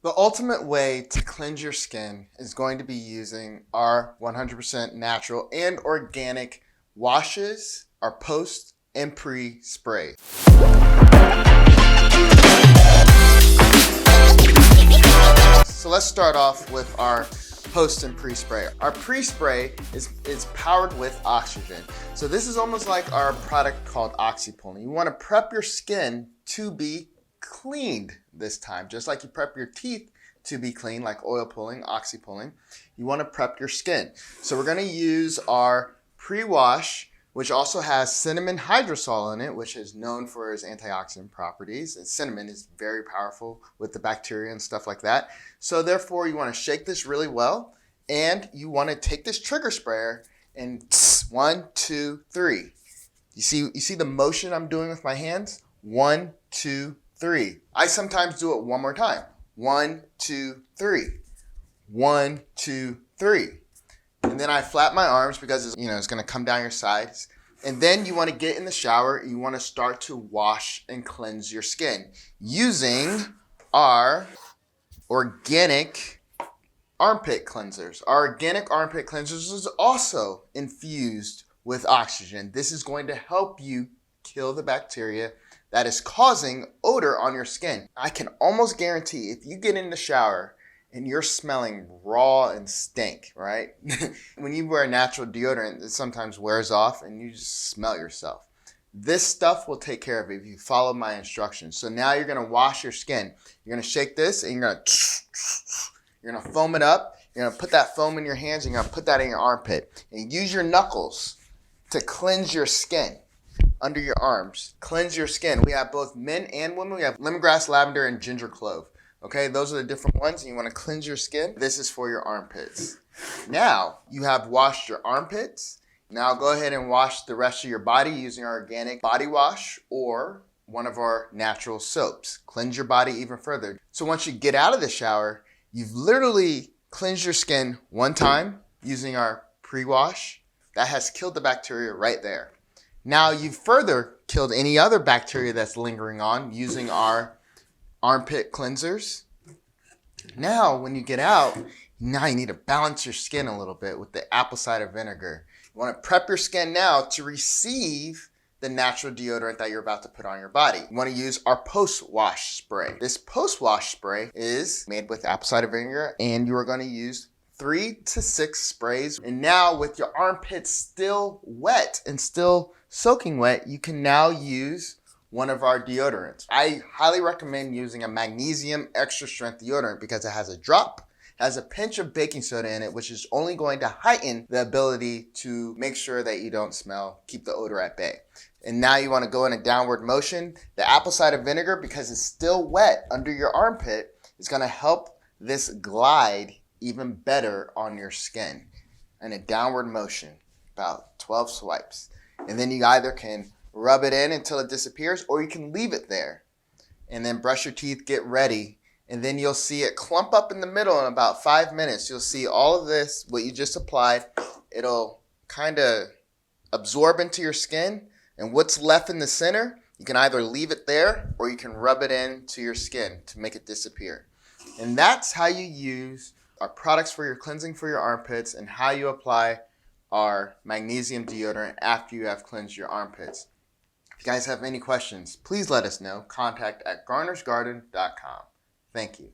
The ultimate way to cleanse your skin is going to be using our 100% natural and organic washes, our post and pre spray. So let's start off with our post and pre-spray. Our pre-spray is powered with oxygen. So this is almost like our product called OxyPulling. You want to prep your skin to be cleaned this time, just like you prep your teeth to be clean, like oil pulling, oxy-pulling. You want to prep your skin. So we're going to use our pre-wash, which also has cinnamon hydrosol in it, which is known for its antioxidant properties. And cinnamon is very powerful with the bacteria and stuff like that. So therefore, you want to shake this really well, and you want to take this trigger sprayer and 1, 2, 3. You see the motion I'm doing with my hands? 1, 2, 3. I sometimes do it one more time. 1, 2, 3. 1, 2, 3. And then I flap my arms because it's going to come down your sides. And then you want to get in the shower and you want to start to wash and cleanse your skin using our organic armpit cleansers. Our organic armpit cleansers is also infused with oxygen. This is going to help you kill the bacteria that is causing odor on your skin. I can almost guarantee if you get in the shower and you're smelling raw and stink, right? When you wear a natural deodorant, it sometimes wears off and you just smell yourself. This stuff will take care of it if you follow my instructions. So now you're gonna wash your skin. You're gonna shake this and you're gonna foam it up. You're gonna put that foam in your hands and you're gonna put that in your armpit. And use your knuckles to cleanse your skin under your arms. Cleanse your skin. We have both men and women. We have lemongrass, lavender, and ginger clove. Okay, those are the different ones, and you want to cleanse your skin. This is for your armpits. Now, you have washed your armpits. Now go ahead and wash the rest of your body using our organic body wash or one of our natural soaps. Cleanse your body even further. So once you get out of the shower, you've literally cleansed your skin one time using our pre-wash. That has killed the bacteria right there. Now you've further killed any other bacteria that's lingering on using our armpit cleansers. Now, when you get out, now you need to balance your skin a little bit with the apple cider vinegar. You want to prep your skin now to receive the natural deodorant that you're about to put on your body. You want to use our post-wash spray. This post-wash spray is made with apple cider vinegar, and you are going to use 3 to 6 sprays. And now with your armpits still wet and still soaking wet, you can now use one of our deodorants. I highly recommend using a magnesium extra strength deodorant because it has a drop, has a pinch of baking soda in it, which is only going to heighten the ability to make sure that you don't smell, keep the odor at bay. And now you want to go in a downward motion. The apple cider vinegar, because it's still wet under your armpit, is going to help this glide even better on your skin in a downward motion, about 12 swipes. And then you either can rub it in until it disappears, or you can leave it there and then brush your teeth, get ready, and then you'll see it clump up in the middle in about 5 minutes. You'll see all of this, what you just applied, it'll kind of absorb into your skin, and what's left in the center, you can either leave it there or you can rub it into your skin to make it disappear. And that's how you use our products for your cleansing for your armpits and how you apply our magnesium deodorant after you have cleansed your armpits. If you guys have any questions, please let us know. Contact at garnersgarden.com. Thank you.